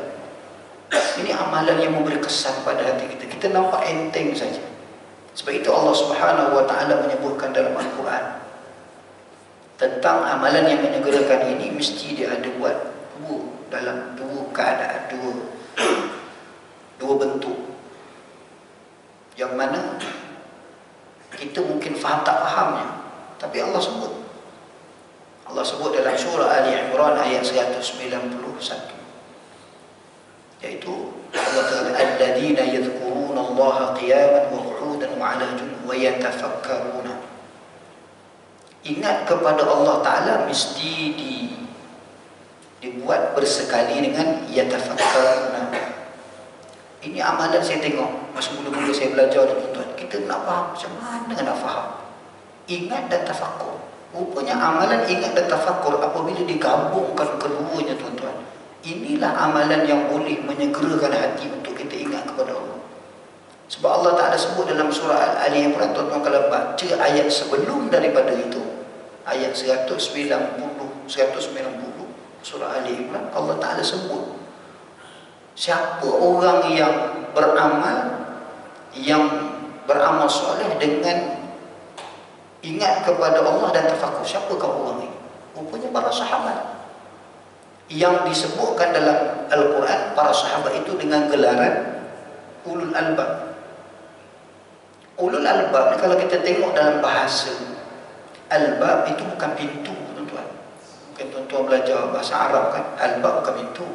ini amalan yang memberi kesan pada hati kita. Kita nampak enteng saja. Sebab itu Allah Subhanahu wa taala menyebutkan dalam Al-Quran tentang amalan yang menyegerakan ini, mesti dia ada buat dalam dua keadaan, dua bentuk, yang mana kita mungkin faham tak fahamnya, tapi Allah sebut dalam surah Ali Imran ayat 191, iaitu Allah Ta'ala, alladzina yadhkuruna Allah qiyaman wa qu'udan wa 'ala junub wa yatafakkaruna. Ingat kepada Allah Ta'ala mesti dibuat bersekali dengan yatafakkaruna. Ini amalan saya tengok masa mula-mula saya belajar, tuan-tuan, kita nak faham, macam mana nak faham ingat dan tafakkur. Rupanya amalan ingat dan tafakkur apabila digabungkan keduanya, tuan-tuan, inilah amalan yang boleh menyegerakan hati untuk kita ingat kepada Allah. Sebab Allah Ta'ala sebut dalam surah Ali Imran, tuan-tuan kalau baca ayat sebelum daripada itu, ayat 190 surah Ali Imran, Allah Ta'ala sebut siapa orang yang beramal soleh dengan ingat kepada Allah dan tafakkur. Siapakah orang ini? Rupanya para sahabat yang disebutkan dalam Al-Quran, para sahabat itu dengan gelaran ulul albab. Ulul albab, kalau kita tengok dalam bahasa, albab itu bukan pintu, tuan-tuan. Mungkin tuan-tuan belajar bahasa Arab kan, albab bukan pintu.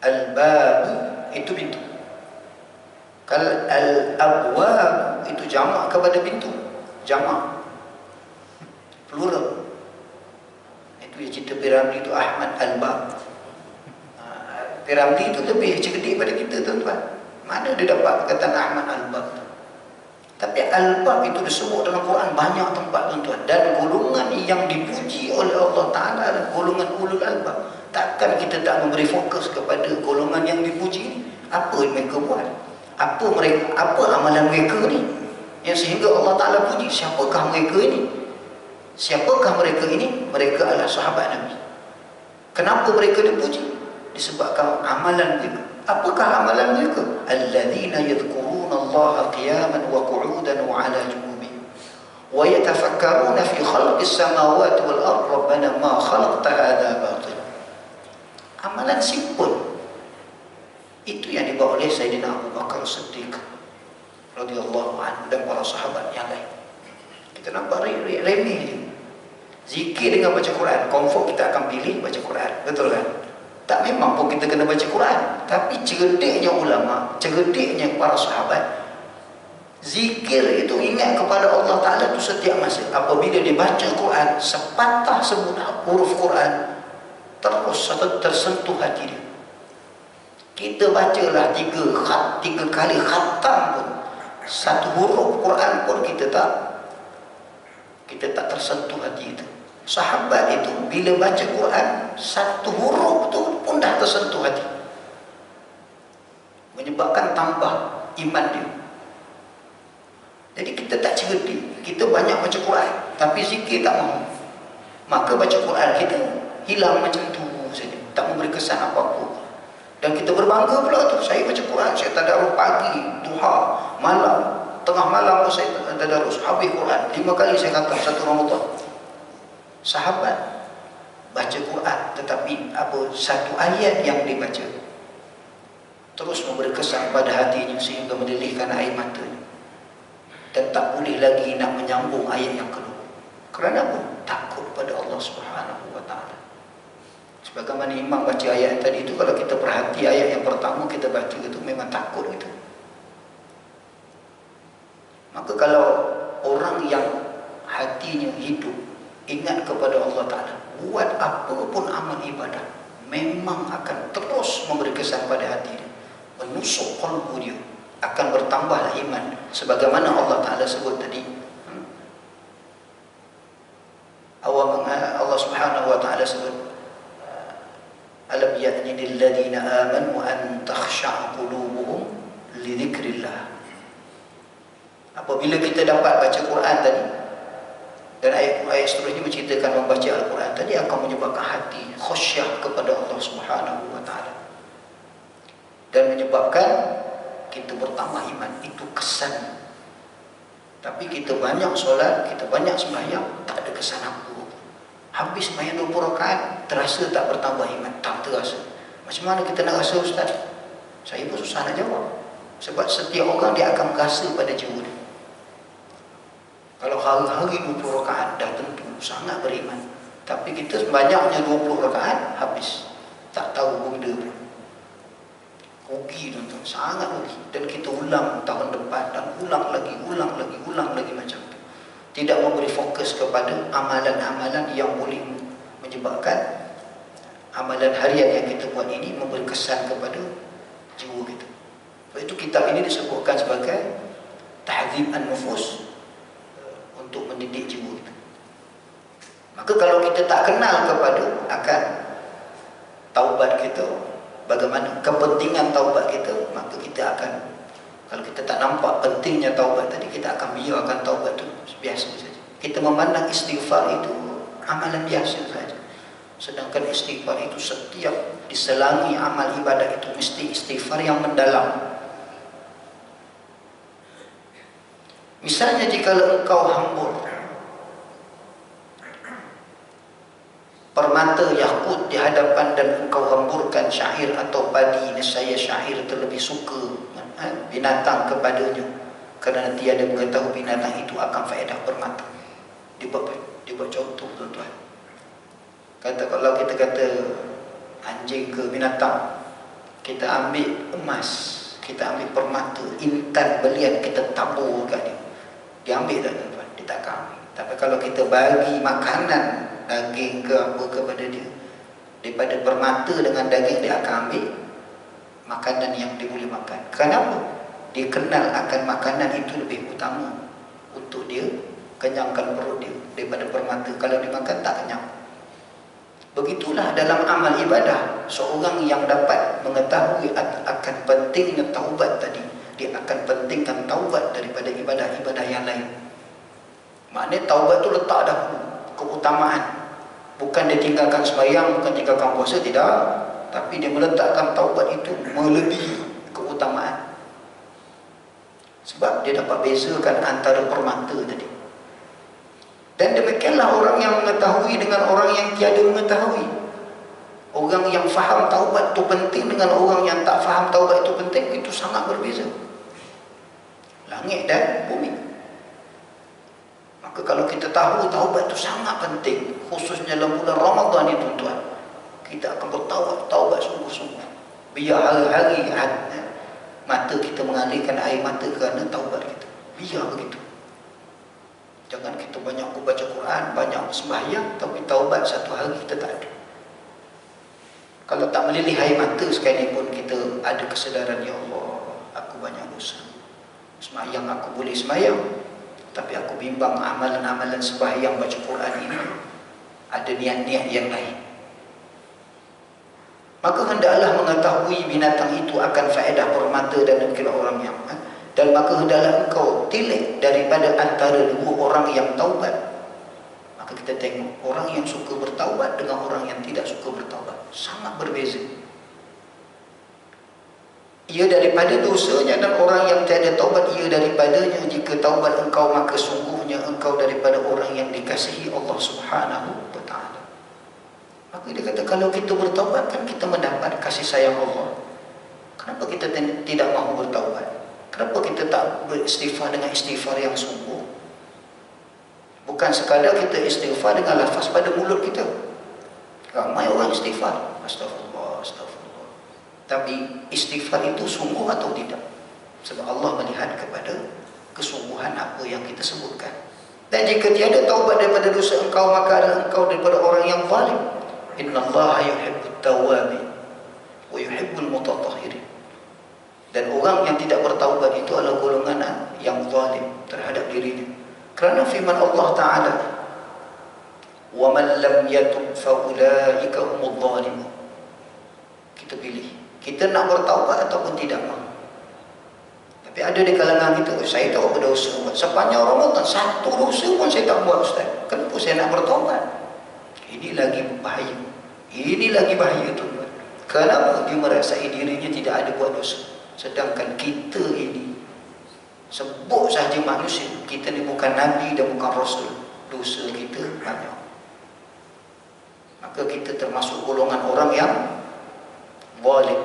Albab itu pintu. Kalau al-abwab itu jamak kepada pintu, jamak, plural. Itu yang cerita Piramli itu Ahmad Albab. Piramli itu lebih cerdik pada kita, tuan-tuan. Mana dia dapat perkataan Ahmad Albab? Tapi Albab itu disebut dalam Quran banyak tempat, tuan-tuan. Dan golongan yang dipuji oleh Allah Ta'ala adalah golongan ulul albab. Takkan kita tak memberi fokus kepada golongan yang dipuji ini? Apa mereka buat? Apa amalan mereka ni, yang sehingga Allah Ta'ala puji? Siapakah mereka ini? Siapakah mereka ini? Mereka adalah sahabat Nabi. Kenapa mereka dipuji? Disebabkan amalan mereka. Apakah amalan mereka? Alladzina yadhkuruna Allah qiyaman wa qu'udan wa 'ala junubihim wa yatafakkaruna fi khalqis samawati wal ardh rabbana ma khalaqta hadha batila Amalan simple. Itu yang dibawa oleh Sayyidina Abu Bakar Siddiq radhiyallahu anhu dan para sahabat yang lain. Kita nampak remeh je. Zikir dengan baca Quran, confirm kita akan pilih baca Quran, betul kan? Tak memang pun kita kena baca Quran, tapi cerdiknya ulama, cerdiknya para sahabat, zikir itu ingat kepada Allah Ta'ala itu setiap masa. Apabila dia baca Quran, sepatah semudah huruf Quran terus tersentuh hati dia. Kita bacalah 3 kali khatam pun, satu huruf Quran pun kita tak tersentuh hati itu. Sahabat itu bila baca Quran, satu huruf tu pun dah tersentuh hati, menyebabkan tambah iman dia. Jadi kita tak cerdik, kita banyak baca Quran tapi zikir tak mahu, maka baca Quran kita hilang macam tu saja, tak memberi kesan apa-apa. Dan kita berbangga pula tu, saya baca Quran, saya tadarus pagi, duha, malam, tengah malam pun saya tadarus, habis Quran 5 kali saya khatam satu Ramadan. Sahabat baca Quran tetapi satu ayat yang dibaca terus memberi kesan pada hatinya sehingga menelihkan air matanya, dan tak boleh lagi nak menyambung ayat yang kedua. Kerana apa? Takut pada Allah Subhanahu wa Ta'ala. Sebagaimana imam baca ayat tadi itu, kalau kita perhati ayat yang pertama kita baca itu memang takut itu. Maka kalau orang yang hatinya hidup ingat kepada Allah Ta'ala, buat apa pun amal ibadah memang akan terus memberi kesan pada hati dia, menusuk qalbu dia, akan bertambahlah iman. Sebagaimana Allah Ta'ala sebut tadi, Allah Subhanahu wa Ta'ala sebut, alam ya'ni lil ladzina amanu an takhsha'a qulubuhum li dzikrillah. Apabila kita dapat baca Quran tadi, dan ayat-ayat seterusnya menceritakan membaca Al-Quran tadi akan menyebabkan hati khusyah kepada Allah Subhanahu wa Ta'ala, dan menyebabkan kita bertambah iman. Itu kesan. Tapi kita banyak solat, kita banyak sembahyang, tak ada kesan apa. Habis sembahyang 20 rakaat, terasa tak bertambah iman? Tak terasa. Macam mana kita nak rasa, Ustaz? Saya pun susah nak jawab. Sebab setiap orang dia akan merasa pada jiwa dia. Kalau hari-hari 20 rakaat dah tentu sangat beriman. Tapi kita banyaknya 20 rakaat, habis. Tak tahu benda pun. Rugi tuan-tuan, sangat rugi. Dan kita ulang tahun depan, dan ulang lagi macam tu. Tidak memberi fokus kepada amalan-amalan yang boleh menyebabkan amalan harian yang kita buat ini memberi kesan kepada jiwa kita. Sebab itu kitab ini disebutkan sebagai tahdzib an-nufus, untuk mendidik jiwa kita. Maka kalau kita tak kenal kepada akan taubat kita, bagaimana kepentingan taubat kita, maka kita akan, kalau kita tak nampak pentingnya taubat tadi, kita akan biarkan taubat itu biasa saja. Kita memandang istighfar itu amalan biasa saja. Sedangkan istighfar itu setiap diselangi amal ibadah itu mesti istighfar yang mendalam. Misalnya jika engkau hambur permata yakut di hadapan dan engkau hamburkan syair atau padi, nescaya syair terlebih suka binatang kepadanya, kerana tiada mengetahui binatang itu akan faedah permata. Dibuat contoh tuan-tuan. Kalau kita kata anjing ke binatang, kita ambil emas, kita ambil permata, intan belian, kita tabur kat dia, dia ambil tak tuan-tuan? Dia takkan ambil. Tapi kalau kita bagi makanan, daging ke apa kepada dia, daripada permata dengan daging, dia akan ambil makanan yang dia boleh makan. Kenapa? Dia kenal akan makanan itu lebih utama untuk dia kenyangkan perut dia daripada permata. Kalau dia makan tak kenyang. Begitulah dalam amal ibadah, seorang yang dapat mengetahui akan pentingnya taubat tadi, dia akan pentingkan taubat daripada ibadah-ibadah yang lain. Maknanya taubat itu letak dahulu keutamaan. Bukan dia tinggalkan sembahyang, bukan tinggalkan puasa, tidak. Tapi dia meletakkan taubat itu melebihi keutamaan. Sebab dia dapat bezakan antara permata tadi. Dan demikianlah orang yang mengetahui dengan orang yang tiada mengetahui. Orang yang faham taubat itu penting dengan orang yang tak faham taubat itu penting, itu sangat berbeza. Langit dan bumi. Maka kalau kita tahu taubat itu sangat penting, khususnya dalam bulan Ramadan ini tuan-tuan, kita akan bertaubat sungguh-sungguh. Biar hari-hari mata kita mengalirkan air mata kerana taubat kita. Biar begitu. Jangan kita banyak baca Quran, banyak sembahyang, tapi taubat satu hari kita tak ada. Kalau tak melilih air mata sekalipun kita ada kesedaran, ya Allah, aku banyak dosa. Sembahyang aku boleh sembahyang, tapi aku bimbang amalan-amalan sembahyang baca Quran ini ada niat-niat yang lain. Maka hendaklah mengetahui binatang itu akan faedah permata dan dikira orang yang dan maka hendaklah engkau tilik daripada antara dua orang yang taubat. Maka kita tengok orang yang suka bertaubat dengan orang yang tidak suka bertaubat sangat berbeza. Ia daripada dosanya, dan orang yang tiada taubat ia daripadanya. Jika taubat engkau, maka sungguhnya engkau daripada orang yang dikasihi Allah Subhanahu wa ta'ala. Maka dia kata, kalau kita bertaubat kan kita mendapat kasih sayang Allah. Kenapa kita tidak mahu bertaubat? Kenapa kita tak beristighfar dengan istighfar yang sungguh? Bukan sekadar kita istighfar dengan lafaz pada mulut kita. Ramai orang istighfar, astagfirullah, astagfirullah. Tapi istighfar itu sungguh atau tidak? Sebab Allah melihat kepada kesungguhan apa yang kita sebutkan. Dan jika tiada taubat daripada dosa engkau, maka adalah engkau daripada orang yang zalim. Innallaha yuhibbut tawwabin wa yuhibbul mutatahhirin. Dan orang yang tidak bertaubat itu adalah golongan yang zalim terhadap dirinya. Kerana firman Allah Ta'ala, wa man lam yatub fa ulaika humudz zalimun. Kita pilih, kita nak bertaubat ataupun tidak mahu. Tapi ada di kalangan kita, saya tak berdosa sepanjang Ramadan, satu dosa pun saya tak buat, Ustaz. Kenapa saya nak bertaubat? Ini lagi bahaya. Ini lagi bahaya, tuan-tuan. Kenapa? Dia merasai dirinya tidak ada buat dosa. Sedangkan kita ini sebut saja manusia, kita ni bukan Nabi dan bukan Rasul, dosa kita banyak. Maka kita termasuk golongan orang yang zalim.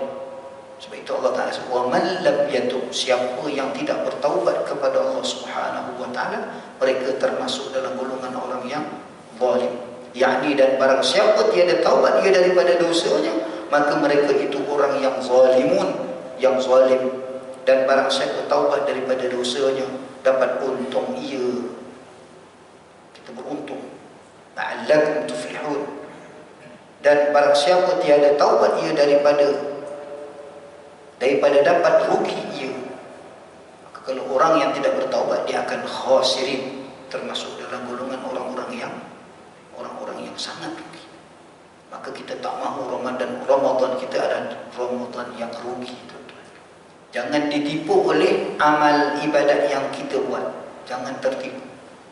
Sebab itu Allah Ta'ala sebut, wa man lam yatub, siapa yang tidak bertaubat kepada Allah Subhanahu wa ta'ala, mereka termasuk dalam golongan orang yang zalim. Yakni, dan barang siapa tiada taubat ia daripada dosanya, maka mereka itu orang yang zalimun, yang zalim. Dan barang siapa taubat daripada dosanya, dapat untung ia. Kita beruntung. La'allakum tuflihun. Dan barang siapa tiada taubat ia daripada dapat rugi ia. Maka kalau orang yang tidak bertaubat, dia akan khasirin, termasuk dalam golongan orang-orang yang sangat rugi. Maka kita tak mahu Ramadan kita adalah Ramadan yang rugi, tuan-tuan. Jangan ditipu oleh amal ibadat yang kita buat. Jangan tertipu.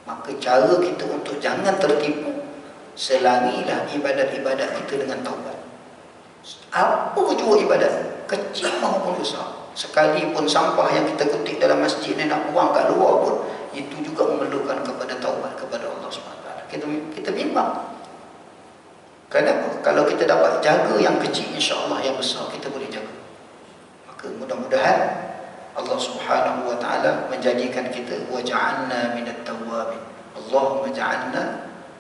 Maka cara kita untuk jangan tertipu, selangilah ibadat-ibadat kita dengan taubat. Apa jua ibadat, kecil maupun besar. Sekalipun sampah yang kita kutip dalam masjid ni nak buang kat luar pun, itu juga memerlukan kepada taubat kepada Allah SWT. Kita bimbang. Kenapa? Kalau kita dapat jaga yang kecil, insya-Allah yang besar kita boleh jaga. Maka mudah-mudahan Allah Subhanahu wa ta'ala menjadikan kita wa ja'alna minat tawwabin. Allahumma ja'alna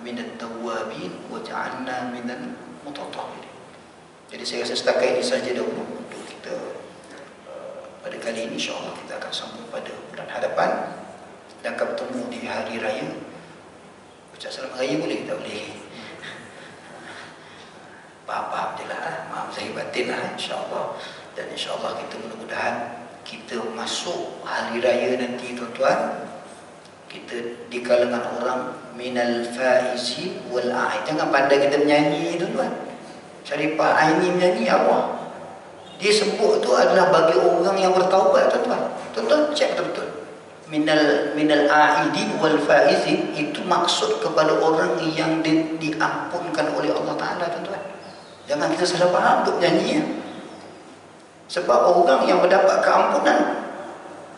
minat tawwabin wa ja'alna minal mutatahhirin. Jadi saya rasa setakat ini saja dahulu untuk kita pada kali ini. Insya-Allah kita akan sambung pada bulan hadapan dan akan bertemu di hari raya. Ucap selamat raya boleh tak boleh? Faham-faham je lah, maaf saya batin lah, insya-Allah. Dan insya-Allah kita mudah-mudahan kita masuk hari raya nanti, tuan-tuan, kita di kalangan orang minal faizi wal a'id. Jangan pandai kita menyanyi, tuan-tuan. Syarifah Aini menyanyi apa? Dia sebut tu adalah bagi orang yang bertaubat, tuan-tuan. Tuan-tuan cek betul-betul. Minal a'idi wal faizi itu maksud kepada orang yang diampunkan oleh Allah Ta'ala, tuan-tuan. Jangan kita salah faham untuk nyanyi ya. Sebab orang yang mendapat keampunan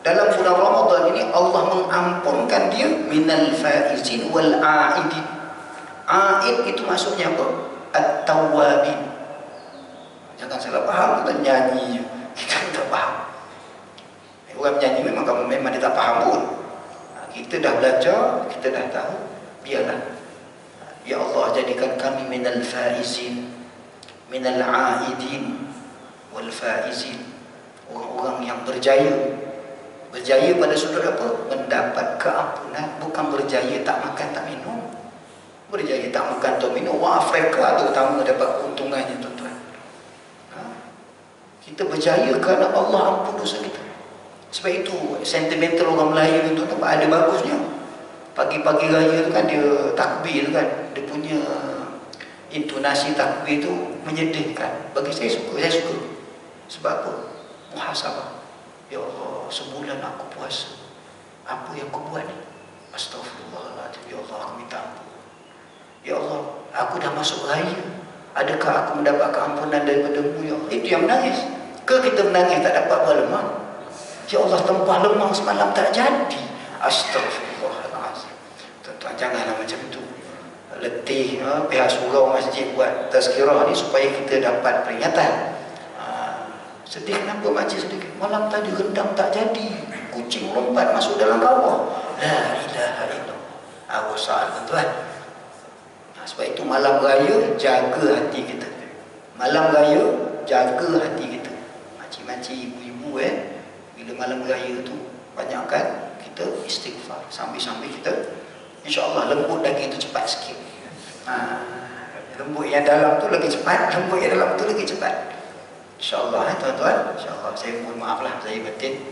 dalam bulan Ramadan ini, Allah mengampunkan dia minal faizin wal a'idin. A'id itu maksudnya apa? At-tawwabin. Jangan salah faham, kita nyanyi kita tak faham. Orang menyanyi memang dia tak faham pun. Kita dah belajar, kita dah tahu, biarlah. Ya Allah, jadikan kami minal faizin, minal aidin wal faizin, orang-orang yang berjaya. Berjaya pada sudut apa? Mendapat keampunan, bukan berjaya tak makan tak minum. Berjaya tak makan tak minum, orang Afrika terutama dapat keuntungannya, tuan-tuan. Kita berjaya kerana Allah ampun dosa kita. Sebab itu sentimental orang Melayu tu ada bagusnya. Pagi-pagi raya tu kan dia takbir tu kan, dia punya intonasi takbir tu menyedihkan. Bagi saya suka, Sebab apa? Muhasabah. Ya Allah, sebulan aku puasa, apa yang aku buat ni? Astaghfirullahaladzim. Ya Allah, aku minta ampun. Ya Allah, aku dah masuk raya, adakah aku mendapat keampunan daripada-Mu ya Allah? Itu yang menangis. Ke kita menangis tak dapat berlemah? Ya Allah, tempah lemah semalam tak jadi. Astaghfirullahaladzim. Tuan-tuan, janganlah macam tu. Letih, pihak surau masjid buat tazkirah ni supaya kita dapat peringatan. Sedih, kenapa makcik sedih? Malam tadi rendang tak jadi, kucing lompat masuk dalam kawah. La ilaha illallah. Awas soal, tuan-tuan. Sebab itu malam raya jaga hati kita. Malam raya jaga hati kita. Makcik-makcik, ibu-ibu bila malam raya tu banyakkan kita istighfar. Sambil-sambil kita insya-Allah lembut daging tu cepat sikit. Lembut yang dalam tu lagi cepat, lembut yang dalam tu lagi cepat. InsyaAllah tuan-tuan, insyaAllah saya mohon maaflah saya batin.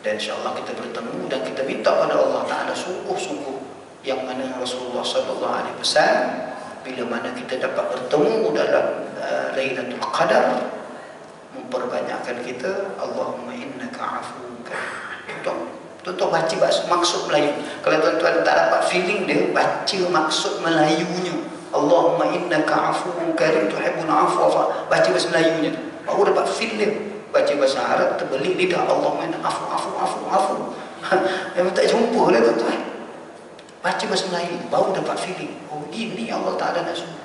Dan insyaAllah kita bertemu dan kita minta pada Allah Ta'ala sungguh-sungguh yang mana Rasulullah SAW pesan, bila mana kita dapat bertemu dalam Lailatul Qadar, memperbanyakkan kita Allahumma innaka afuwun karim. Tuan-tuan baca maksud Melayu. Kalau tuan-tuan tak dapat feeling dia, baca maksud Melayunya. Allahumma innaka afuwun karim tuhibbul afwa. Baca bahasa Melayunya tu, baru dapat feel dia. Baca bahasa Arab terbelit lidah, Allahumma innaka afu. Memang tak jumpa lah tuan-tuan. Baca bahasa Melayu baru dapat feeling. Oh, ini Allah Ta'ala nak suruh.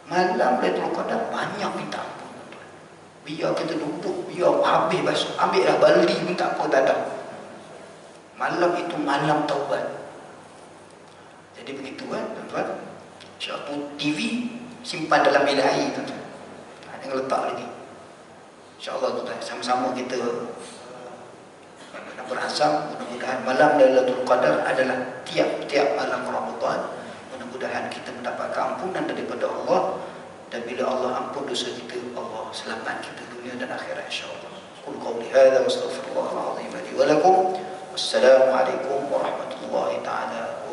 Malam Lailatul Qadar banyak minta ampun, tuan-tuan. Biar kita duduk, biar habis basuh, ambillah baldi minta apa tak ada. Malam itu malam taubat. Jadi begitu kan tuan-tuan. Satu TV simpan dalam bilik air, tuan-tuan. Jangan letak lagi. InsyaAllah tuan-tuan, sama-sama kita berasam. Mudah-mudahan malam Lailatul Qadar adalah tiap-tiap malam Ramadan. Mudah-mudahan kita mendapat keampunan daripada Allah. Dan bila Allah ampun dosa kita, Allah selamat kita dunia dan akhirat insyaAllah. Qul qawli hadza wa astaghfirullahal azim li wa lakum. Wassalamualaikum warahmatullahi taala